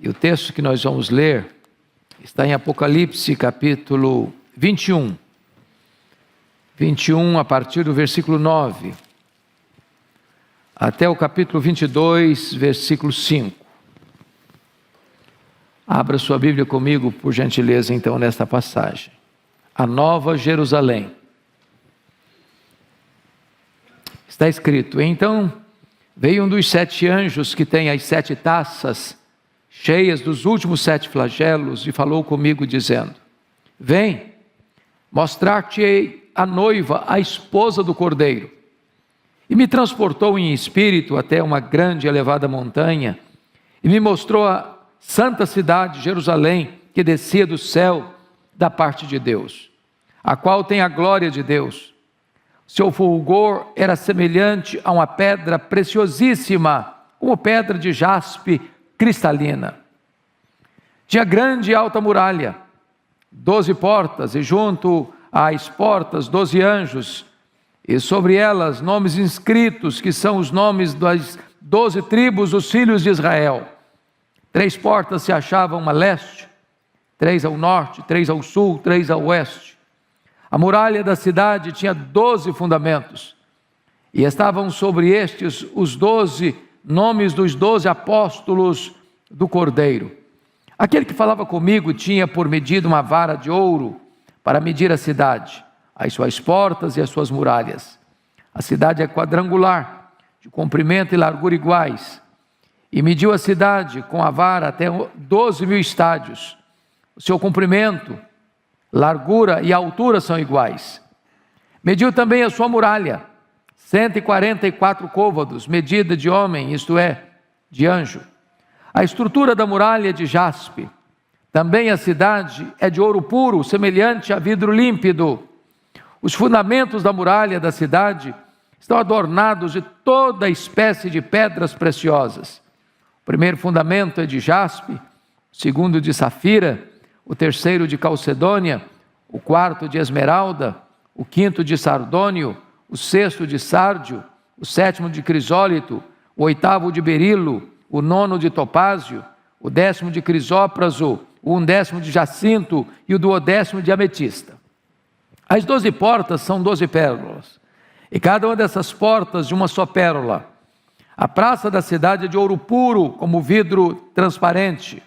E o texto que nós vamos ler está em Apocalipse capítulo 21. 21 a partir do versículo 9, até o capítulo 22, versículo 5. Abra sua Bíblia comigo, por gentileza, então, nesta passagem. A Nova Jerusalém. Está escrito: então veio um dos 7 anjos que tem as 7 taças cheias dos últimos 7 flagelos e falou comigo dizendo: vem, mostrar-te-ei a noiva, a esposa do Cordeiro. E me transportou em espírito até uma grande e elevada montanha e me mostrou a santa cidade, Jerusalém, que descia do céu da parte de Deus, a qual tem a glória de Deus. Seu fulgor era semelhante a uma pedra preciosíssima, como pedra de jaspe cristalina. Tinha grande e alta muralha, 12 portas, e junto às portas 12 anjos, e sobre elas nomes inscritos, que são os nomes das 12 tribos dos filhos de Israel. 3 portas se achavam a leste, 3 ao norte, 3 ao sul, 3 ao oeste. A muralha da cidade tinha 12 fundamentos, e estavam sobre estes os 12 nomes dos 12 apóstolos do Cordeiro. Aquele que falava comigo tinha por medida uma vara de ouro para medir a cidade, as suas portas e as suas muralhas. A cidade é quadrangular, de comprimento e largura iguais, e mediu a cidade com a vara até 12.000 estádios. O seu comprimento, largura e altura são iguais. Mediu também a sua muralha, 144 côvados, medida de homem, isto é, de anjo. A estrutura da muralha é de jaspe. Também a cidade é de ouro puro, semelhante a vidro límpido. Os fundamentos da muralha da cidade estão adornados de toda espécie de pedras preciosas. O primeiro fundamento é de jaspe, o segundo de safira, o terceiro de calcedônia, o quarto de esmeralda, o quinto de sardônio, o sexto de sárdio, o sétimo de crisólito, o oitavo de berilo, o 9º de topázio, o 10º de crisópraso, o 11º de jacinto e o 12º de ametista. As 12 portas são 12 pérolas, e cada uma dessas portas de uma só pérola. A praça da cidade é de ouro puro, como vidro transparente.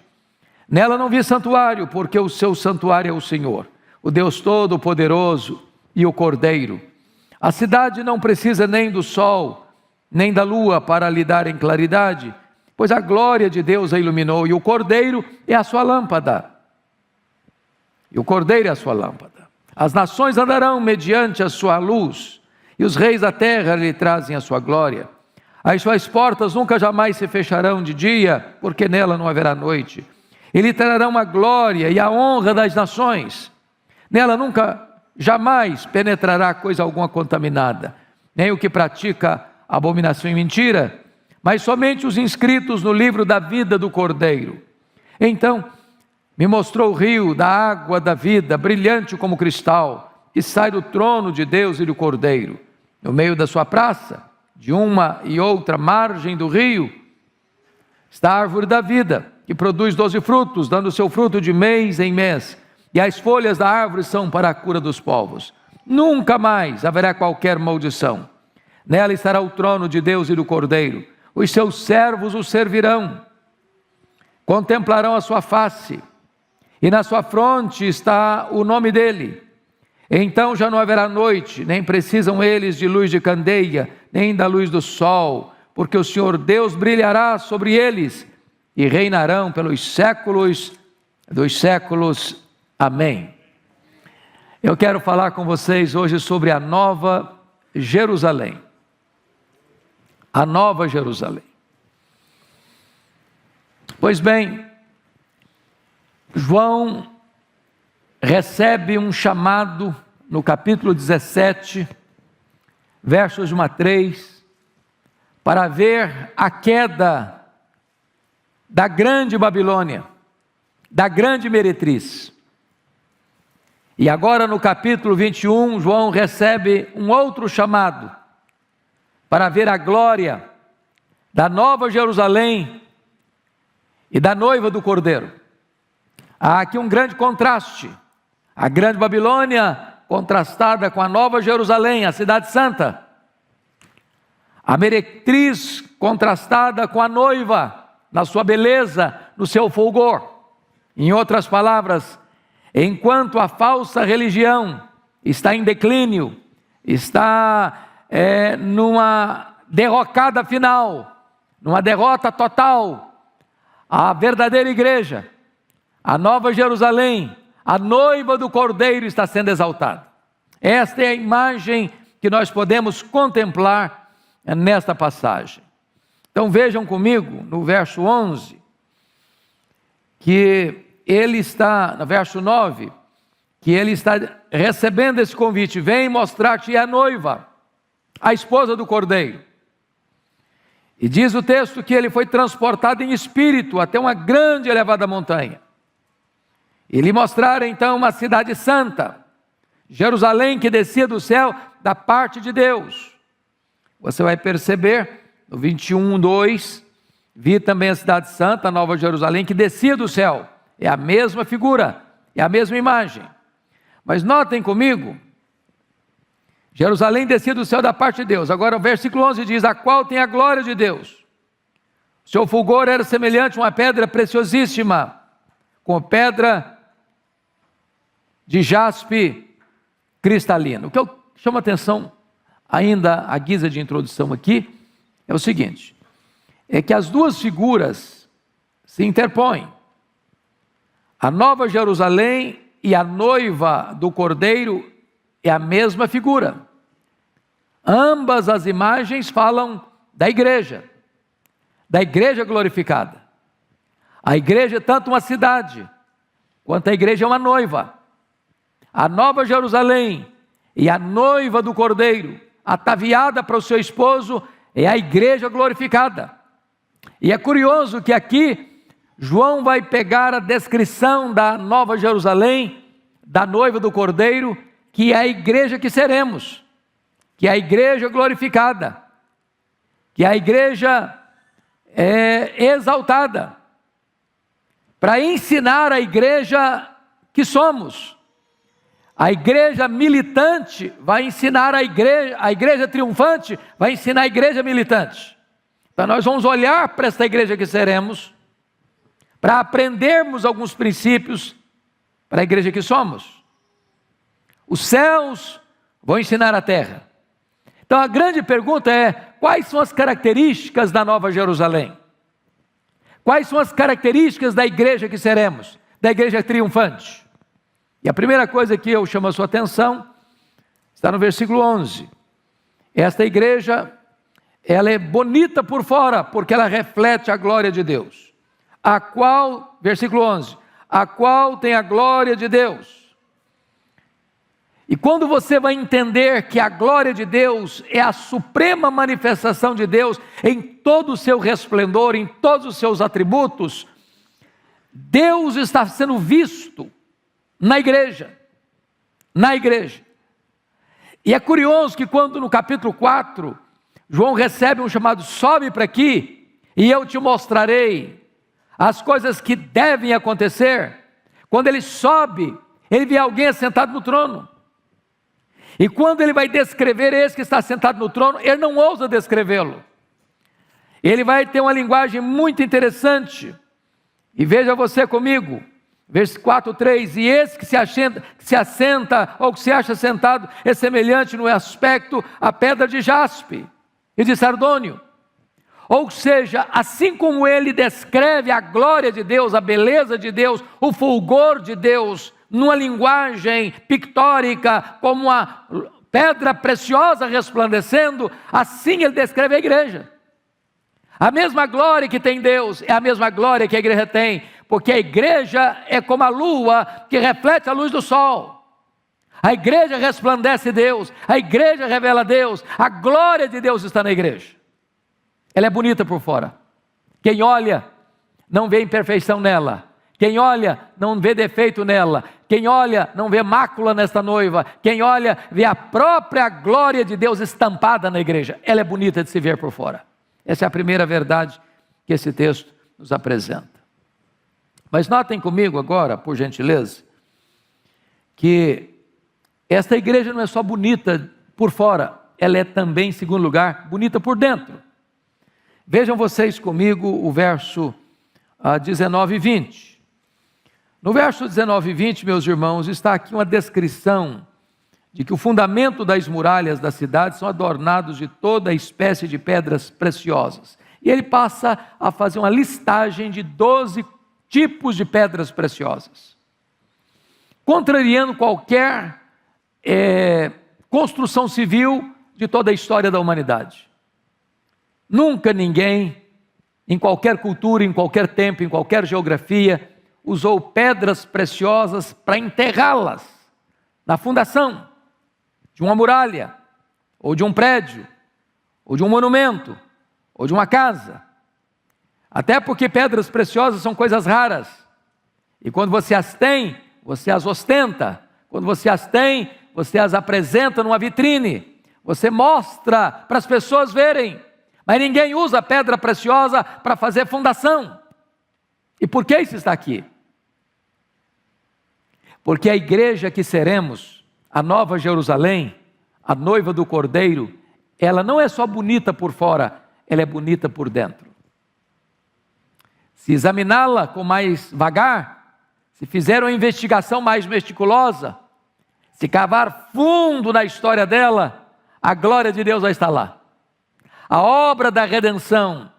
Nela não vi santuário, porque o seu santuário é o Senhor, o Deus Todo-Poderoso e o Cordeiro. A cidade não precisa nem do sol, nem da lua para lhe darem claridade, pois a glória de Deus a iluminou, e o Cordeiro é a sua lâmpada. E o Cordeiro é a sua lâmpada. As nações andarão mediante a sua luz, e os reis da terra lhe trazem a sua glória. As suas portas nunca jamais se fecharão de dia, porque nela não haverá noite. E lhe trarão a glória e a honra das nações. Nela nunca, jamais penetrará coisa alguma contaminada, nem o que pratica abominação e mentira, mas somente os inscritos no livro da vida do Cordeiro. Então me mostrou o rio da água da vida, brilhante como cristal, que sai do trono de Deus e do Cordeiro. No meio da sua praça, de uma e outra margem do rio, está a árvore da vida, que produz 12 frutos, dando seu fruto de mês em mês, e as folhas da árvore são para a cura dos povos. Nunca mais haverá qualquer maldição. Nela estará o trono de Deus e do Cordeiro. Os seus servos o servirão, contemplarão a sua face, e na sua fronte está o nome dele. Então já não haverá noite, nem precisam eles de luz de candeia, nem da luz do sol, porque o Senhor Deus brilhará sobre eles, e reinarão pelos séculos dos séculos. Amém. Eu quero falar com vocês hoje sobre a Nova Jerusalém. A Nova Jerusalém. Pois bem, João recebe um chamado no capítulo 17, versos de 1 a 3, para ver a queda da grande Babilônia, da grande meretriz. E agora no capítulo 21, João recebe um outro chamado, para ver a glória da Nova Jerusalém e da noiva do Cordeiro. Há aqui um grande contraste. A grande Babilônia contrastada com a Nova Jerusalém, a cidade santa. A meretriz contrastada com a noiva, na sua beleza, no seu fulgor. Em outras palavras, enquanto a falsa religião está em declínio, está numa derrocada final, numa derrota total, a verdadeira igreja, a Nova Jerusalém, a noiva do Cordeiro está sendo exaltada. Esta é a imagem que nós podemos contemplar nesta passagem. Então vejam comigo no verso 11, que ele está, no verso 9, que ele está recebendo esse convite: vem mostrar-te a noiva, a esposa do Cordeiro. E diz o texto que ele foi transportado em espírito até uma grande e elevada montanha. E lhe mostraram então uma cidade santa, Jerusalém, que descia do céu da parte de Deus. Você vai perceber no 21:2, vi também a cidade santa, a Nova Jerusalém, que descia do céu. É a mesma figura, é a mesma imagem. Mas notem comigo, Jerusalém descia do céu da parte de Deus. Agora o versículo 11 diz: a qual tem a glória de Deus. Seu fulgor era semelhante a uma pedra preciosíssima, com pedra de jaspe cristalino. O que eu chamo a atenção, ainda à guisa de introdução aqui, é o seguinte: é que as duas figuras se interpõem. A Nova Jerusalém e a noiva do Cordeiro é a mesma figura. Ambas as imagens falam da igreja glorificada. A igreja é tanto uma cidade, quanto a igreja é uma noiva. A Nova Jerusalém e a noiva do Cordeiro, ataviada para o seu esposo, é a igreja glorificada. E é curioso que aqui João vai pegar a descrição da Nova Jerusalém, da noiva do Cordeiro, que é a igreja que seremos, que é a igreja glorificada, que é a igreja exaltada, para ensinar a igreja que somos. A igreja militante vai ensinar a igreja triunfante vai ensinar a igreja militante. Então nós vamos olhar para esta igreja que seremos, para aprendermos alguns princípios para a igreja que somos. Os céus vão ensinar a terra. Então a grande pergunta é: quais são as características da Nova Jerusalém? Quais são as características da igreja que seremos, da igreja triunfante? E a primeira coisa que eu chamo a sua atenção está no versículo 11. Esta igreja, ela é bonita por fora, porque ela reflete a glória de Deus. A qual, versículo 11, a qual tem a glória de Deus. E quando você vai entender que a glória de Deus é a suprema manifestação de Deus em todo o seu resplendor, em todos os seus atributos, Deus está sendo visto na igreja. E é curioso que quando no capítulo 4, João recebe um chamado: sobe para aqui e eu te mostrarei as coisas que devem acontecer. Quando ele sobe, ele vê alguém sentado no trono. E quando ele vai descrever esse que está sentado no trono, ele não ousa descrevê-lo. Ele vai ter uma linguagem muito interessante. E veja você comigo, versículo 4:3, e esse que se assenta ou que se acha sentado é semelhante no aspecto à pedra de jaspe e de sardônio. Ou seja, assim como ele descreve a glória de Deus, a beleza de Deus, o fulgor de Deus, numa linguagem pictórica, como uma pedra preciosa resplandecendo, assim ele descreve a igreja. A mesma glória que tem Deus é a mesma glória que a igreja tem, porque a igreja é como a lua que reflete a luz do sol. A igreja resplandece Deus, a igreja revela Deus, a glória de Deus está na igreja. Ela é bonita por fora. Quem olha não vê imperfeição nela. Quem olha não vê defeito nela. Quem olha não vê mácula nesta noiva. Quem olha vê a própria glória de Deus estampada na igreja. Ela é bonita de se ver por fora. Essa é a primeira verdade que esse texto nos apresenta. Mas notem comigo agora, por gentileza, que esta igreja não é só bonita por fora, ela é também, em segundo lugar, bonita por dentro. Vejam vocês comigo o verso 19 e 20. No verso 19 e 20, meus irmãos, está aqui uma descrição de que o fundamento das muralhas da cidade são adornados de toda espécie de pedras preciosas. E ele passa a fazer uma listagem de 12 tipos de pedras preciosas, contrariando qualquer construção civil de toda a história da humanidade. Nunca ninguém, em qualquer cultura, em qualquer tempo, em qualquer geografia, usou pedras preciosas para enterrá-las na fundação de uma muralha, ou de um prédio, ou de um monumento, ou de uma casa. Até porque pedras preciosas são coisas raras, e quando você as tem, você as ostenta. Quando você as tem, você as apresenta numa vitrine, você mostra para as pessoas verem, mas ninguém usa pedra preciosa para fazer fundação. E por que isso está aqui? Porque a igreja que seremos, a Nova Jerusalém, a noiva do Cordeiro, ela não é só bonita por fora, ela é bonita por dentro. Se examiná-la com mais vagar, se fizer uma investigação mais meticulosa, se cavar fundo na história dela, a glória de Deus vai estar lá. A obra da redenção,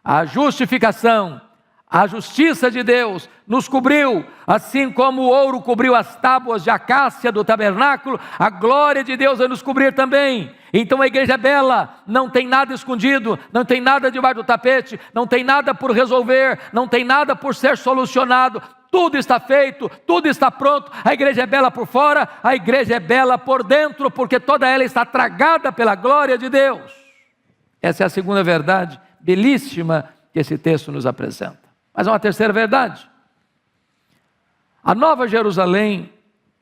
a justificação, a justiça de Deus nos cobriu, assim como o ouro cobriu as tábuas de acácia do tabernáculo, a glória de Deus vai nos cobrir também. Então a igreja é bela, não tem nada escondido, não tem nada debaixo do tapete, não tem nada por resolver, não tem nada por ser solucionado, tudo está feito, tudo está pronto. A igreja é bela por fora, a igreja é bela por dentro, porque toda ela está tragada pela glória de Deus. Essa é a segunda verdade belíssima que esse texto nos apresenta. Mas há uma terceira verdade. A Nova Jerusalém,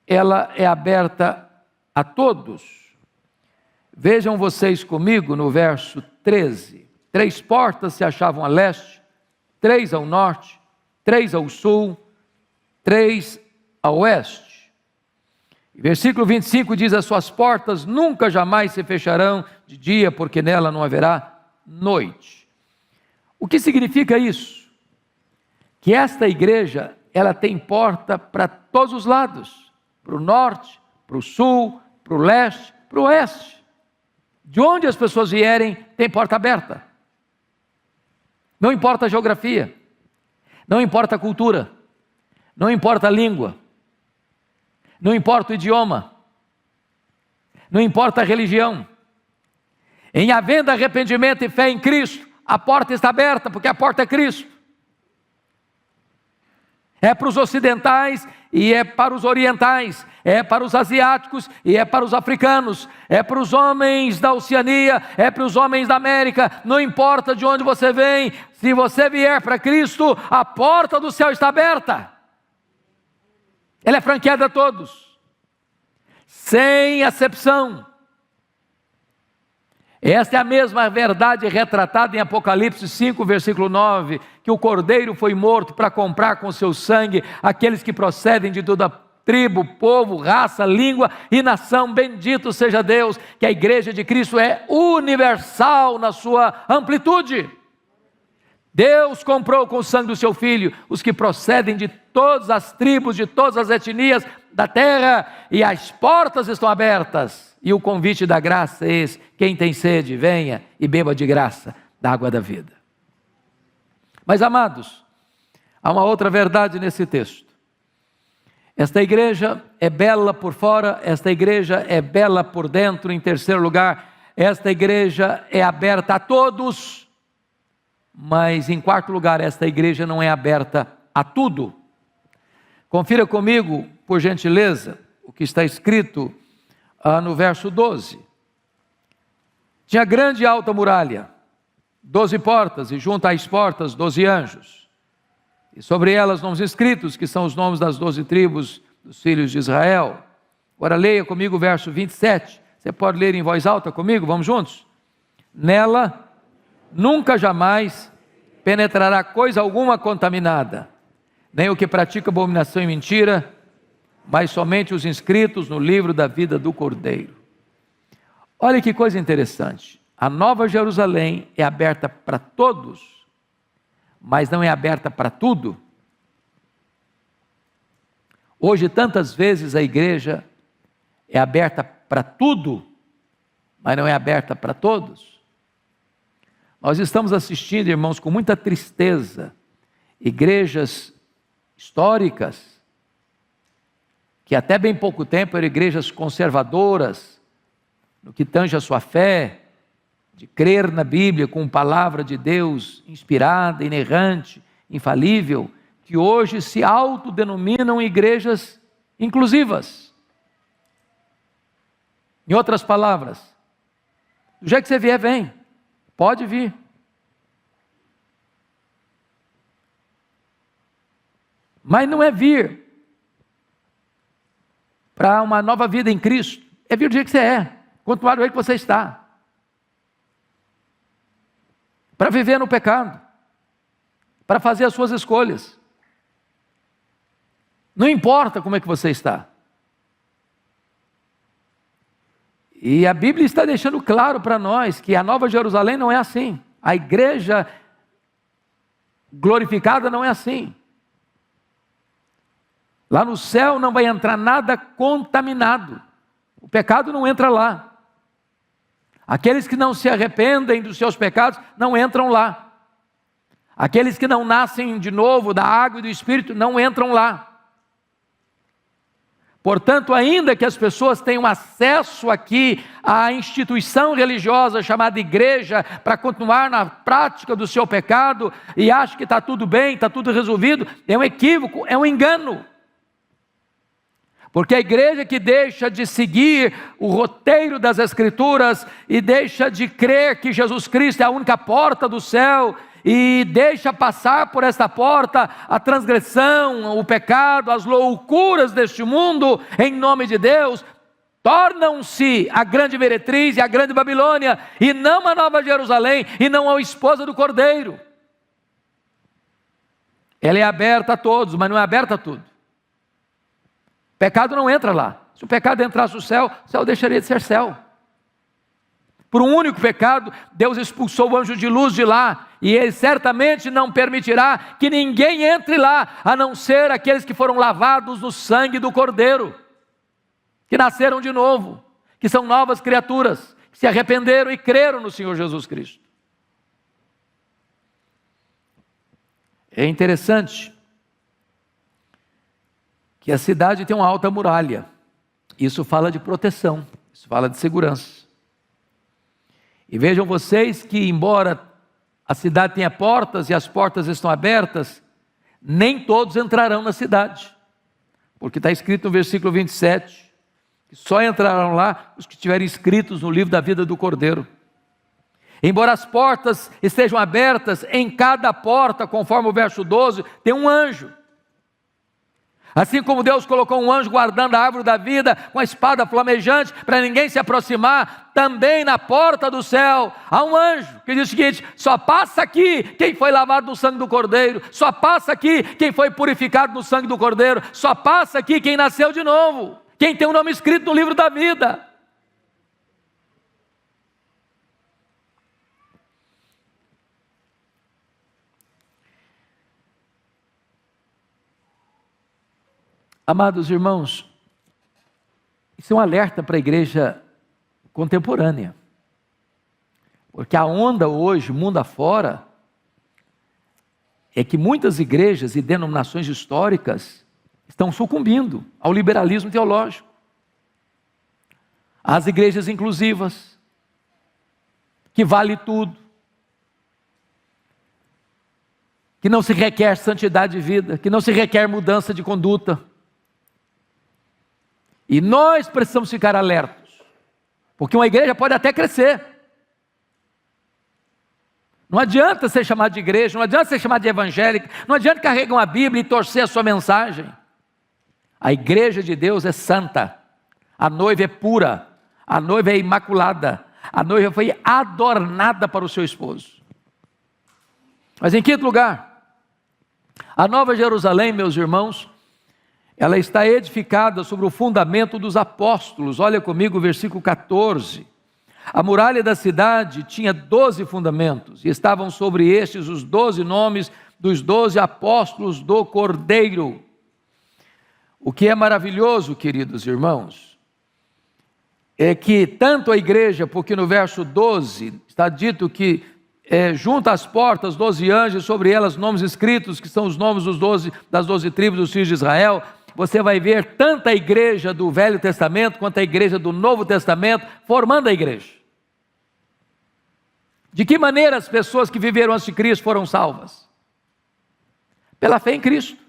ela é aberta a todos. Vejam vocês comigo no verso 13. 3 portas se achavam a leste, 3 ao norte, 3 ao sul, 3 a oeste. Versículo 25 diz: as suas portas nunca jamais se fecharão de dia, porque nela não haverá noite. O que significa isso? Que esta igreja, ela tem porta para todos os lados, para o norte, para o sul, para o leste, para o oeste. De onde as pessoas vierem, tem porta aberta. Não importa a geografia, não importa a cultura, não importa a língua, não importa o idioma, não importa a religião. Em havendo arrependimento e fé em Cristo, a porta está aberta, porque a porta é Cristo. É para os ocidentais e é para os orientais, é para os asiáticos e é para os africanos, é para os homens da Oceania, é para os homens da América, não importa de onde você vem, se você vier para Cristo, a porta do céu está aberta. Ela é franqueada a todos, sem acepção. Esta é a mesma verdade retratada em Apocalipse 5, versículo 9, que o Cordeiro foi morto para comprar com seu sangue aqueles que procedem de toda tribo, povo, raça, língua e nação. Bendito seja Deus, que a igreja de Cristo é universal na sua amplitude. Deus comprou com o sangue do seu Filho os que procedem de todas as tribos, de todas as etnias da terra, e as portas estão abertas. E o convite da graça é esse: quem tem sede, venha e beba de graça da água da vida. Mas, amados, há uma outra verdade nesse texto. Esta igreja é bela por fora, esta igreja é bela por dentro. Em terceiro lugar, esta igreja é aberta a todos. Mas, em quarto lugar, esta igreja não é aberta a tudo. Confira comigo, por gentileza, o que está escrito no verso 12. Tinha grande e alta muralha, 12 portas, e junto às portas 12 anjos, e sobre elas nomes escritos, que são os nomes das 12 tribos dos filhos de Israel. Agora leia comigo o verso 27, você pode ler em voz alta comigo, vamos juntos? Nela nunca jamais penetrará coisa alguma contaminada, nem o que pratica abominação e mentira, mas somente os inscritos no livro da vida do Cordeiro. Olha que coisa interessante. A Nova Jerusalém é aberta para todos, mas não é aberta para tudo. Hoje, tantas vezes a igreja é aberta para tudo, mas não é aberta para todos. Nós estamos assistindo, irmãos, com muita tristeza, igrejas históricas, que até bem pouco tempo eram igrejas conservadoras, no que tange a sua fé, de crer na Bíblia com palavra de Deus inspirada, inerrante, infalível, que hoje se autodenominam igrejas inclusivas. Em outras palavras, do jeito que você vier, vem, pode vir. Mas não é vir para uma nova vida em Cristo, é vir do jeito que você é, continuar do jeito que você está, para viver no pecado, para fazer as suas escolhas, não importa como é que você está. E a Bíblia está deixando claro para nós que a Nova Jerusalém não é assim, a igreja glorificada não é assim. Lá no céu não vai entrar nada contaminado, o pecado não entra lá. Aqueles que não se arrependem dos seus pecados não entram lá. Aqueles que não nascem de novo da água e do Espírito não entram lá. Portanto, ainda que as pessoas tenham acesso aqui à instituição religiosa chamada igreja, para continuar na prática do seu pecado, e achem que está tudo bem, está tudo resolvido, é um equívoco, é um engano. Porque a igreja que deixa de seguir o roteiro das Escrituras e deixa de crer que Jesus Cristo é a única porta do céu e deixa passar por esta porta a transgressão, o pecado, as loucuras deste mundo, em nome de Deus, tornam-se a grande meretriz e a grande Babilônia, e não a Nova Jerusalém, e não a esposa do Cordeiro. Ela é aberta a todos, mas não é aberta a tudo. Pecado não entra lá. Se o pecado entrasse no céu, o céu deixaria de ser céu. Por um único pecado, Deus expulsou o anjo de luz de lá, e Ele certamente não permitirá que ninguém entre lá, a não ser aqueles que foram lavados no sangue do Cordeiro, que nasceram de novo, que são novas criaturas, que se arrependeram e creram no Senhor Jesus Cristo. É interessante que a cidade tem uma alta muralha. Isso fala de proteção, isso fala de segurança. E vejam vocês que, embora a cidade tenha portas e as portas estão abertas, nem todos entrarão na cidade, porque está escrito no versículo 27, que só entrarão lá os que estiverem inscritos no livro da vida do Cordeiro. Embora as portas estejam abertas, em cada porta, conforme o verso 12, tem um anjo. Assim como Deus colocou um anjo guardando a árvore da vida com a espada flamejante para ninguém se aproximar, também na porta do céu há um anjo que diz o seguinte: só passa aqui quem foi lavado no sangue do Cordeiro, só passa aqui quem foi purificado no sangue do Cordeiro, só passa aqui quem nasceu de novo, quem tem o nome escrito no livro da vida. Amados irmãos, isso é um alerta para a igreja contemporânea, porque a onda hoje, mundo afora, é que muitas igrejas e denominações históricas estão sucumbindo ao liberalismo teológico, às igrejas inclusivas, que vale tudo, que não se requer santidade de vida, que não se requer mudança de conduta. E nós precisamos ficar alertos, porque uma igreja pode até crescer. Não adianta ser chamado de igreja, não adianta ser chamado de evangélica, não adianta carregar uma Bíblia e torcer a sua mensagem. A igreja de Deus é santa, a noiva é pura, a noiva é imaculada, a noiva foi adornada para o seu esposo. Mas em quinto lugar, A Nova Jerusalém, meus irmãos, ela está edificada sobre o fundamento dos apóstolos. Olha comigo o versículo 14. A muralha da cidade tinha 12 fundamentos, e estavam sobre estes os 12 nomes dos 12 apóstolos do Cordeiro. O que é maravilhoso, queridos irmãos, é que tanto a igreja, porque no verso 12 está dito que junto às portas 12 anjos, sobre elas nomes escritos, que são os nomes das 12 tribos dos filhos de Israel. Você vai ver tanto a igreja do Velho Testamento quanto a igreja do Novo Testamento formando a igreja. De que maneira as pessoas que viveram antes de Cristo foram salvas? Pela fé em Cristo.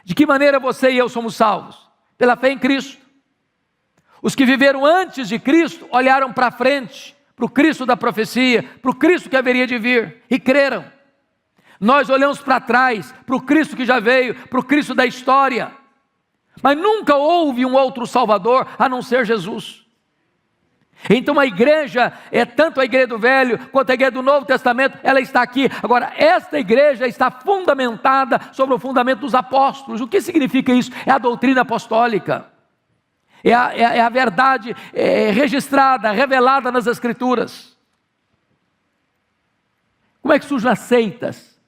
De que maneira você e eu somos salvos? Pela fé em Cristo. Os que viveram antes de Cristo olharam para frente, para o Cristo da profecia, para o Cristo que haveria de vir, e creram. Nós olhamos para trás, para o Cristo que já veio, para o Cristo da história, mas nunca houve um outro Salvador a não ser Jesus. Então a igreja, tanto a igreja do Velho quanto a igreja do Novo Testamento, ela está aqui. Agora, esta igreja está fundamentada sobre o fundamento dos apóstolos. O que significa isso? É a doutrina apostólica, é a verdade registrada, revelada nas Escrituras. Como é que surgem as seitas?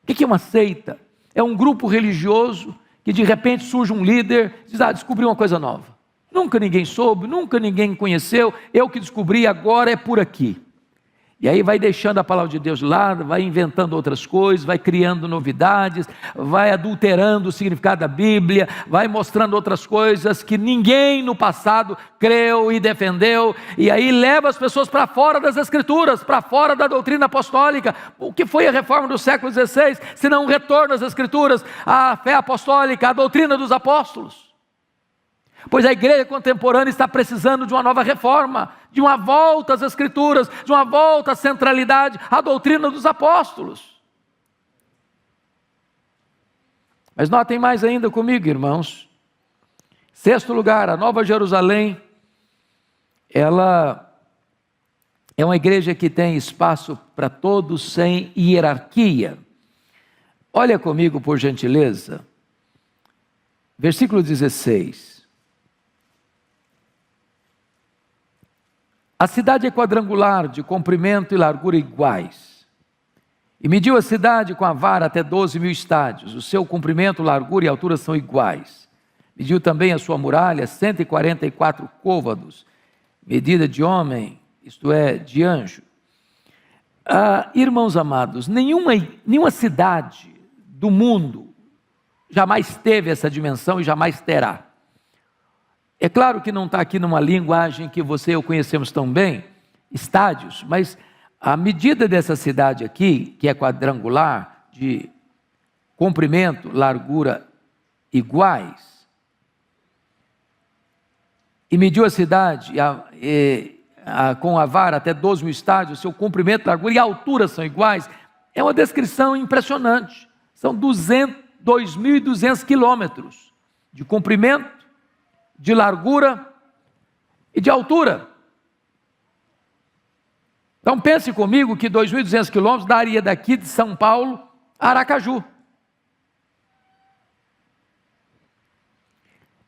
O que é uma seita? É um grupo religioso que de repente surge um líder e diz: descobri uma coisa nova. Nunca ninguém soube, nunca ninguém conheceu, eu que descobri, agora é por aqui. E aí vai deixando a palavra de Deus de lado, vai inventando outras coisas, vai criando novidades, vai adulterando o significado da Bíblia, vai mostrando outras coisas que ninguém no passado creu e defendeu, e aí leva as pessoas para fora das Escrituras, para fora da doutrina apostólica. O que foi a reforma do século XVI, se não um retorno às Escrituras, à fé apostólica, à doutrina dos apóstolos? Pois a igreja contemporânea está precisando de uma nova reforma, de uma volta às Escrituras, de uma volta à centralidade, à doutrina dos apóstolos. Mas notem mais ainda comigo, irmãos. Sexto lugar, a Nova Jerusalém, ela é uma igreja que tem espaço para todos sem hierarquia. Olha comigo, por gentileza, versículo 16. A cidade é quadrangular, de comprimento e largura iguais. E mediu a cidade com a vara até 12.000 estádios. O seu comprimento, largura e altura são iguais. Mediu também a sua muralha, 144 côvados, medida de homem, isto é, de anjo. Irmãos amados, nenhuma cidade do mundo jamais teve essa dimensão e jamais terá. É claro que não está aqui numa linguagem que você e eu conhecemos tão bem, estádios, mas a medida dessa cidade aqui, que é quadrangular, de comprimento, largura iguais, e mediu a cidade com a vara até 12.000 estádios, seu comprimento, largura e altura são iguais, é uma descrição impressionante. São 2.200 quilômetros de comprimento, de largura e de altura. Então pense comigo que 2.200 quilômetros daria daqui de São Paulo a Aracaju.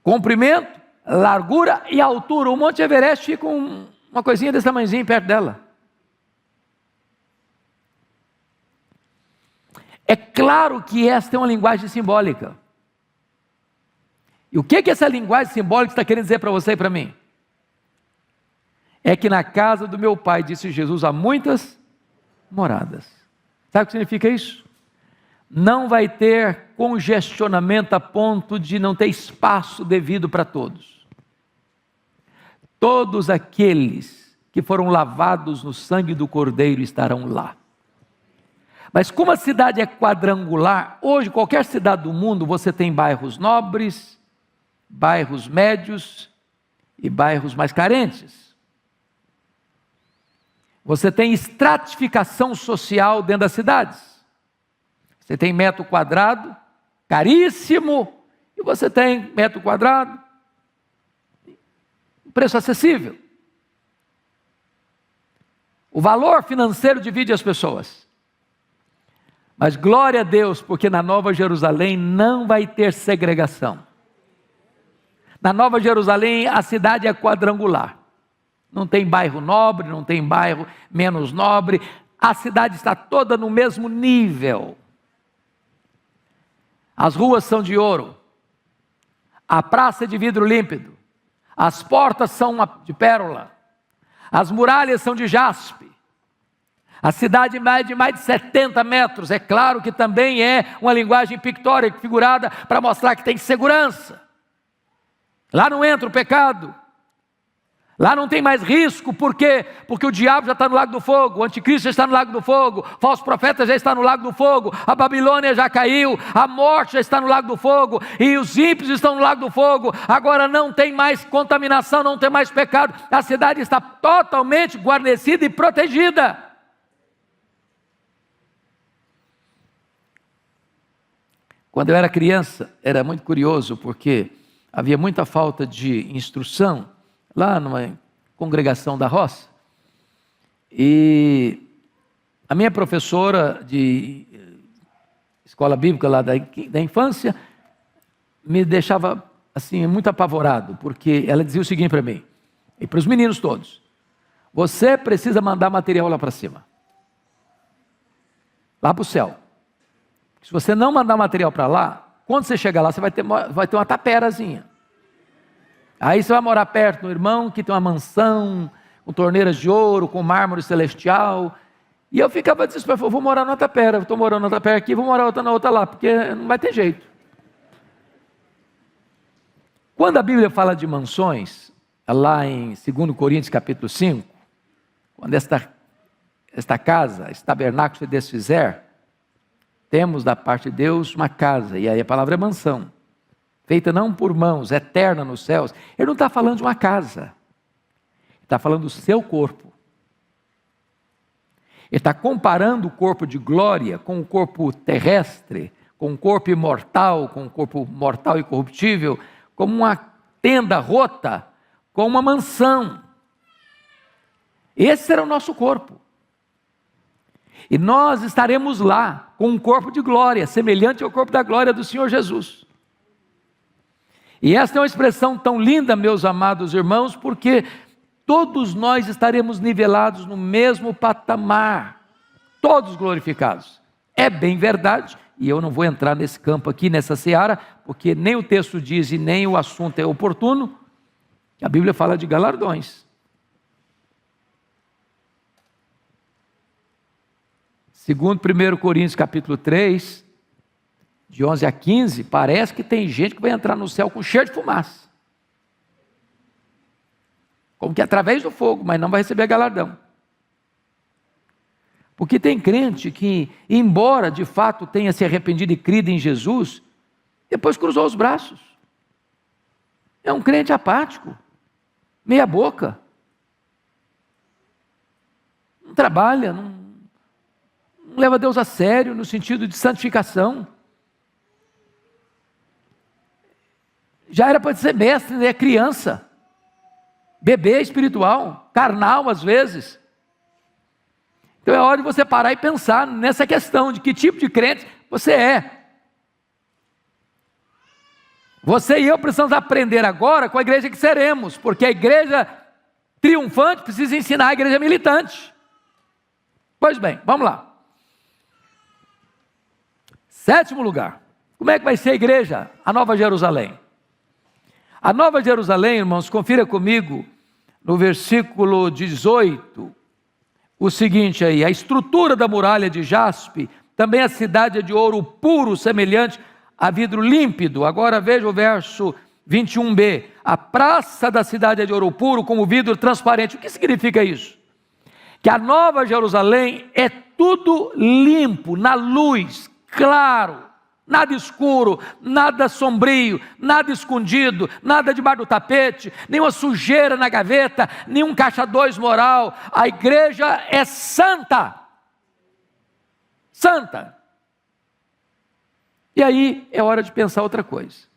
Comprimento, largura e altura. O Monte Everest fica uma coisinha desse tamanhozinho perto dela. É claro que esta é uma linguagem simbólica. E o que essa linguagem simbólica está querendo dizer para você e para mim? É que na casa do meu pai, disse Jesus, há muitas moradas. Sabe o que significa isso? Não vai ter congestionamento a ponto de não ter espaço devido para todos. Todos aqueles que foram lavados no sangue do Cordeiro estarão lá. Mas como a cidade é quadrangular, hoje qualquer cidade do mundo você tem bairros nobres, bairros médios e bairros mais carentes. Você tem estratificação social dentro das cidades. Você tem metro quadrado, caríssimo, e você tem metro quadrado, preço acessível. O valor financeiro divide as pessoas. Mas glória a Deus, porque na Nova Jerusalém não vai ter segregação. Na Nova Jerusalém a cidade é quadrangular. Não tem bairro nobre, não tem bairro menos nobre. A cidade está toda no mesmo nível. As ruas são de ouro. A praça é de vidro límpido. As portas são de pérola. As muralhas são de jaspe. A cidade é de mais de 70 metros. É claro que também é uma linguagem pictórica, figurada, para mostrar que tem segurança. Lá não entra o pecado. Lá não tem mais risco. Por quê? Porque o diabo já está no lago do fogo, o anticristo já está no lago do fogo, o falso profeta já está no lago do fogo, a Babilônia já caiu, a morte já está no lago do fogo, e os ímpios estão no lago do fogo. Agora não tem mais contaminação, não tem mais pecado. A cidade está totalmente guarnecida e protegida. Quando eu era criança, era muito curioso, porque havia muita falta de instrução lá numa congregação da roça, e a minha professora de escola bíblica lá da infância me deixava assim muito apavorado, porque ela dizia o seguinte para mim, e para os meninos todos: você precisa mandar material lá para cima, lá para o céu. Se você não mandar material para lá, quando você chegar lá, você vai ter uma taperazinha. Aí você vai morar perto do irmão que tem uma mansão, com torneiras de ouro, com mármore celestial. E eu ficava desesperado, vou morar na tapera, estou morando na tapera aqui, vou morar na outra lá, porque não vai ter jeito. Quando a Bíblia fala de mansões, lá em 2 Coríntios capítulo 5, quando esta casa, esse tabernáculo se desfizer, temos da parte de Deus uma casa, e aí a palavra é mansão, feita não por mãos, eterna nos céus. Ele não está falando de uma casa, ele está falando do seu corpo. Ele está comparando o corpo de glória com o corpo terrestre, com o corpo imortal, com o corpo mortal e corruptível, como uma tenda rota, com uma mansão. Esse será o nosso corpo. E nós estaremos lá, com um corpo de glória, semelhante ao corpo da glória do Senhor Jesus. E esta é uma expressão tão linda, meus amados irmãos, porque todos nós estaremos nivelados no mesmo patamar, todos glorificados. É bem verdade, e eu não vou entrar nesse campo aqui, nessa seara, porque nem o texto diz e nem o assunto é oportuno. A Bíblia fala de galardões. Segundo 1 Coríntios capítulo 3, de 11 a 15, parece que tem gente que vai entrar no céu com cheiro de fumaça. Como que através do fogo, mas não vai receber galardão. Porque tem crente que, embora de fato tenha se arrependido e crido em Jesus, depois cruzou os braços. É um crente apático, meia boca. Não trabalha, não leva Deus a sério no sentido de santificação. Já era para ser mestre, é criança, bebê espiritual, carnal às vezes. Então é hora de você parar e pensar nessa questão de que tipo de crente você é. Você e eu precisamos aprender agora com a igreja que seremos, porque a igreja triunfante precisa ensinar a igreja militante. Pois bem, vamos lá. 7º lugar, como é que vai ser a igreja, a Nova Jerusalém? A Nova Jerusalém, irmãos, confira comigo no versículo 18, o seguinte aí: a estrutura da muralha de jaspe, também a cidade é de ouro puro, semelhante a vidro límpido. Agora veja o verso 21b, a praça da cidade é de ouro puro, como vidro transparente. O que significa isso? Que a Nova Jerusalém é tudo limpo, na luz, claro, nada escuro, nada sombrio, nada escondido, nada debaixo do tapete, nenhuma sujeira na gaveta, nenhum caixa 2 moral. A igreja é santa, santa. E aí é hora de pensar outra coisa.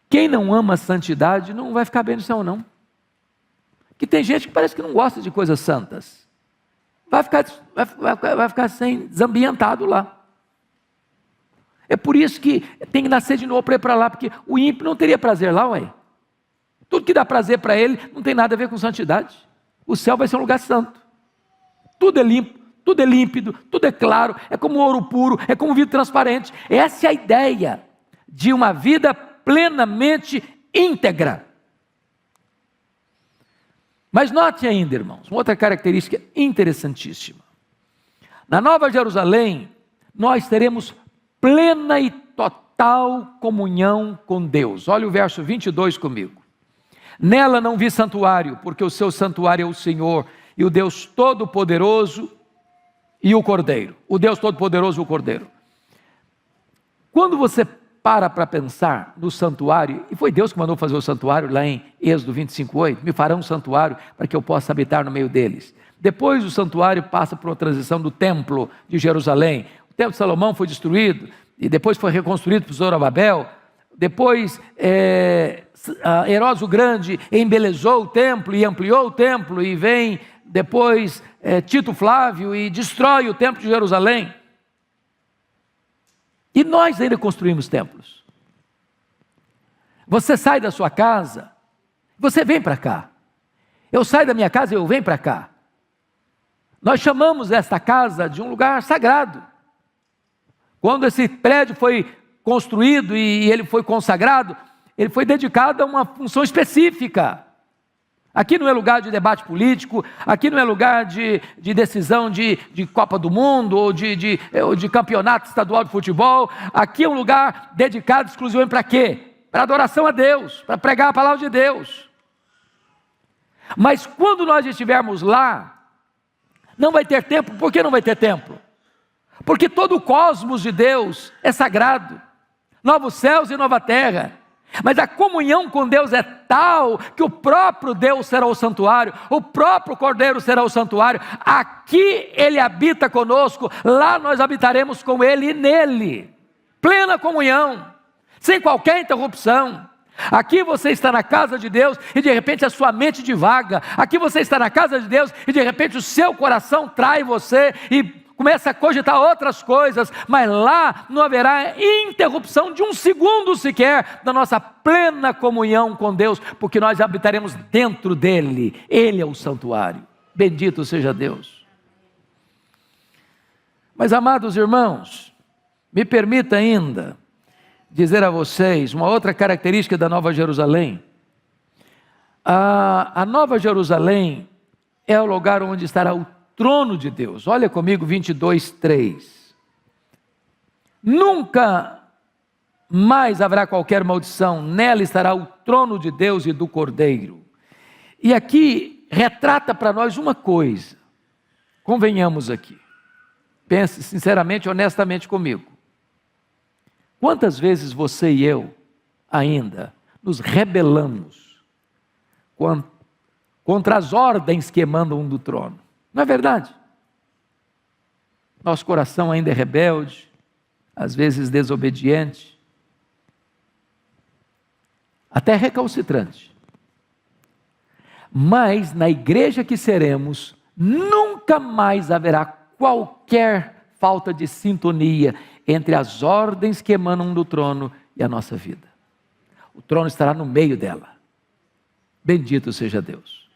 Quem não ama a santidade não vai ficar bem no céu, não. Que tem gente que parece que não gosta de coisas santas. vai ficar sem desambientado lá. É por isso que tem que nascer de novo para ir para lá, porque o ímpio não teria prazer lá, ué. Tudo que dá prazer para ele não tem nada a ver com santidade. O céu vai ser um lugar santo. Tudo é limpo, tudo é límpido, tudo é claro, é como ouro puro, é como vidro transparente. Essa é a ideia de uma vida plenamente íntegra. Mas note ainda, irmãos, uma outra característica interessantíssima. Na Nova Jerusalém, nós teremos plena e total comunhão com Deus. Olha o verso 22 comigo. Nela não vi santuário, porque o seu santuário é o Senhor, e o Deus Todo-Poderoso e o Cordeiro. O Deus Todo-Poderoso e o Cordeiro. Quando você para pensar no santuário, e foi Deus que mandou fazer o santuário lá em Êxodo 25:8, me farão um santuário para que eu possa habitar no meio deles. Depois o santuário passa por uma transição do templo de Jerusalém. O templo de Salomão foi destruído, e depois foi reconstruído por Zorobabel. Depois Herodes o Grande embelezou o templo e ampliou o templo, e vem depois Tito Flávio e destrói o templo de Jerusalém. E nós ainda construímos templos. Você sai da sua casa, você vem para cá. Eu saio da minha casa e eu venho para cá. Nós chamamos esta casa de um lugar sagrado. Quando esse prédio foi construído e ele foi consagrado, ele foi dedicado a uma função específica. Aqui não é lugar de debate político, aqui não é lugar de decisão de Copa do Mundo ou de campeonato estadual de futebol. Aqui é um lugar dedicado exclusivamente para quê? Para adoração a Deus, para pregar a palavra de Deus. Mas quando nós estivermos lá, não vai ter templo. Por que não vai ter templo? Porque todo o cosmos de Deus é sagrado, novos céus e nova terra. Mas a comunhão com Deus é tal que o próprio Deus será o santuário, o próprio Cordeiro será o santuário. Aqui Ele habita conosco, lá nós habitaremos com Ele e nele. Plena comunhão, sem qualquer interrupção. Aqui você está na casa de Deus e de repente a sua mente divaga. Aqui você está na casa de Deus e de repente o seu coração trai você e começa a cogitar outras coisas, mas lá não haverá interrupção de um segundo sequer da nossa plena comunhão com Deus, porque nós habitaremos dentro dele. Ele é o santuário. Bendito seja Deus. Mas, amados irmãos, me permita ainda dizer a vocês uma outra característica da Nova Jerusalém. A Nova Jerusalém é o lugar onde estará o trono de Deus. Olha comigo 22:3. Nunca mais haverá qualquer maldição, nela estará o trono de Deus e do Cordeiro. E aqui retrata para nós uma coisa, convenhamos aqui, pense sinceramente, honestamente comigo. Quantas vezes você e eu ainda nos rebelamos contra as ordens que emanam do trono? Não é verdade? Nosso coração ainda é rebelde, às vezes desobediente, até recalcitrante. Mas na igreja que seremos, nunca mais haverá qualquer falta de sintonia entre as ordens que emanam do trono e a nossa vida. O trono estará no meio dela. Bendito seja Deus.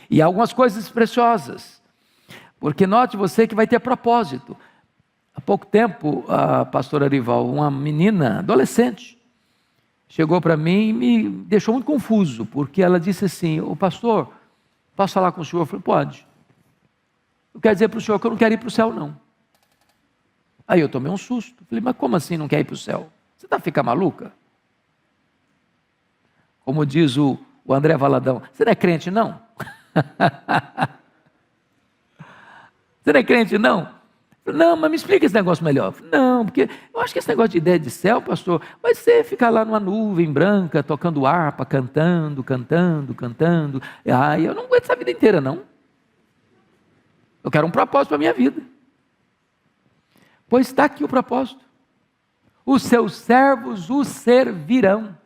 E há algumas coisas preciosas, porque note você que vai ter propósito. Há pouco tempo, a pastora Arival, uma menina adolescente, chegou para mim e me deixou muito confuso, porque ela disse assim: "Ô pastor, posso falar com o senhor?" Eu falei: "Pode. Eu quero dizer para o senhor que eu não quero ir para o céu não." Aí eu tomei um susto, falei: "Mas como assim não quer ir para o céu? Você está ficando maluca?" Como diz o André Valadão: "Você não é crente não?" Você não é crente não? Não, mas me explica esse negócio melhor. Não, porque eu acho que esse negócio de ideia de céu, pastor, vai ser ficar lá numa nuvem branca, tocando harpa, cantando. Eu não aguento essa vida inteira não. Eu quero um propósito para a minha vida. Pois está aqui o propósito. Os seus servos o servirão.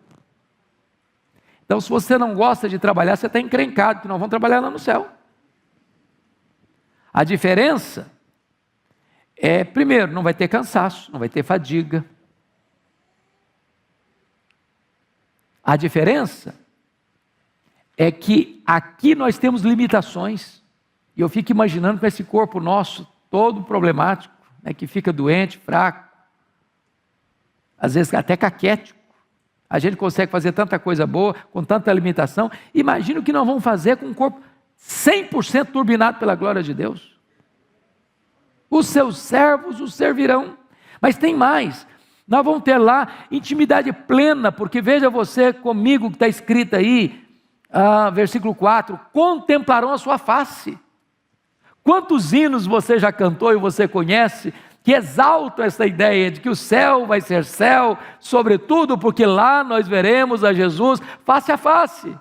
Então, se você não gosta de trabalhar, você está encrencado, que não vão trabalhar lá no céu. A diferença é, primeiro, não vai ter cansaço, não vai ter fadiga. A diferença é que aqui nós temos limitações. E eu fico imaginando com esse corpo nosso, todo problemático, né, que fica doente, fraco, às vezes até caquético. A gente consegue fazer tanta coisa boa, com tanta limitação. Imagina o que nós vamos fazer com um corpo 100% turbinado pela glória de Deus. Os seus servos o servirão. Mas tem mais. Nós vamos ter lá intimidade plena, porque veja você comigo que está escrito aí, versículo 4, contemplarão a sua face. Quantos hinos você já cantou e você conhece, que exaltam essa ideia de que o céu vai ser céu, sobretudo porque lá nós veremos a Jesus face a face.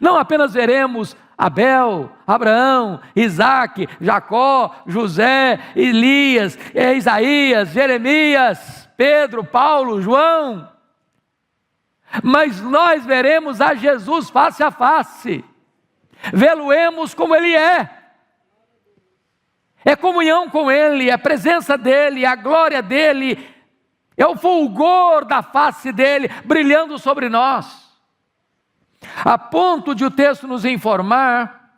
Não apenas veremos Abel, Abraão, Isaac, Jacó, José, Elias, Isaías, Jeremias, Pedro, Paulo, João, mas nós veremos a Jesus face a face, vê-lo-emos como Ele é comunhão com Ele, é a presença dEle, é a glória dEle, é o fulgor da face dEle brilhando sobre nós. A ponto de o texto nos informar,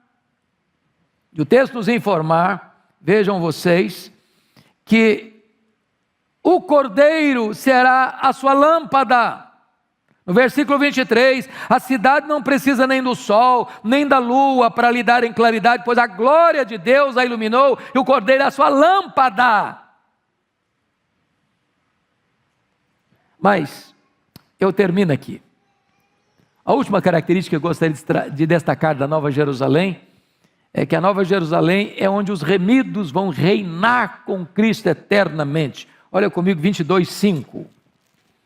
vejam vocês, que o Cordeiro será a sua lâmpada. No versículo 23, a cidade não precisa nem do sol, nem da lua para lhe darem claridade, pois a glória de Deus a iluminou e o Cordeiro é a sua lâmpada. Mas eu termino aqui. A última característica que eu gostaria de destacar da Nova Jerusalém é que a Nova Jerusalém é onde os remidos vão reinar com Cristo eternamente. Olha comigo, 22:5.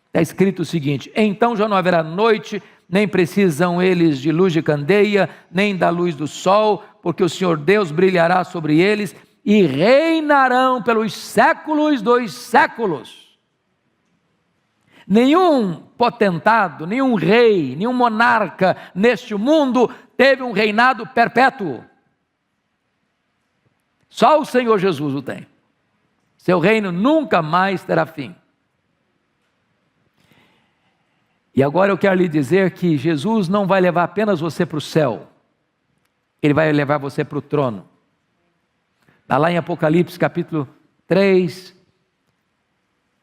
Está escrito o seguinte: então já não haverá noite, nem precisam eles de luz de candeia, nem da luz do sol, porque o Senhor Deus brilhará sobre eles e reinarão pelos séculos dos séculos. Nenhum potentado, nenhum rei, nenhum monarca neste mundo teve um reinado perpétuo. Só o Senhor Jesus o tem. Seu reino nunca mais terá fim. E agora eu quero lhe dizer que Jesus não vai levar apenas você para o céu, Ele vai levar você para o trono. Está lá em Apocalipse capítulo 3,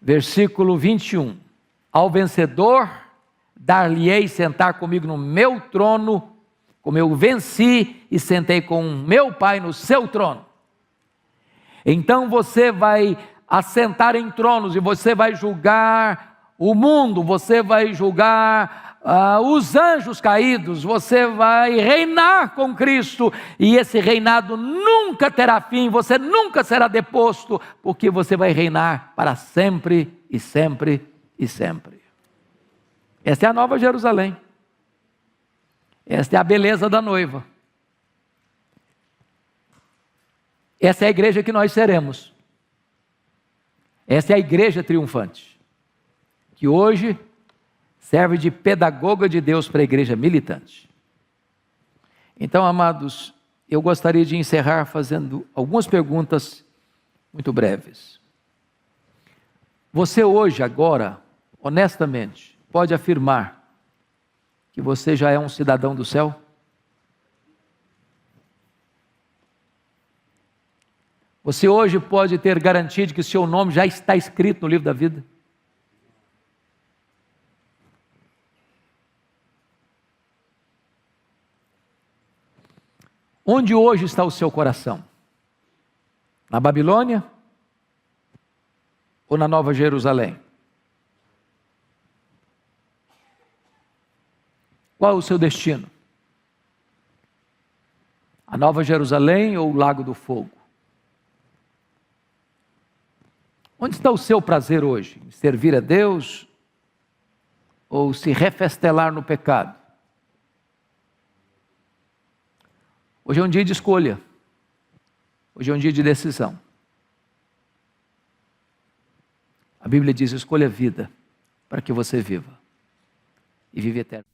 versículo 21. Ao vencedor, dar-lhe-ei sentar comigo no meu trono, como eu venci e sentei com meu Pai no seu trono. Então você vai assentar em tronos e você vai julgar o mundo, você vai julgar os anjos caídos, você vai reinar com Cristo, e esse reinado nunca terá fim, você nunca será deposto, porque você vai reinar para sempre e sempre e sempre. Esta é a Nova Jerusalém. Esta é a beleza da noiva. Essa é a igreja que nós seremos. Essa é a igreja triunfante, que hoje serve de pedagoga de Deus para a igreja militante. Então, amados, eu gostaria de encerrar fazendo algumas perguntas muito breves. Você hoje, agora, honestamente, pode afirmar que você já é um cidadão do céu? Você hoje pode ter garantia de que seu nome já está escrito no livro da vida? Onde hoje está o seu coração? Na Babilônia ou na Nova Jerusalém? Qual é o seu destino? A Nova Jerusalém ou o Lago do Fogo? Onde está o seu prazer hoje? Em servir a Deus ou se refestelar no pecado? Hoje é um dia de escolha. Hoje é um dia de decisão. A Bíblia diz: escolha a vida para que você viva e vive eterno.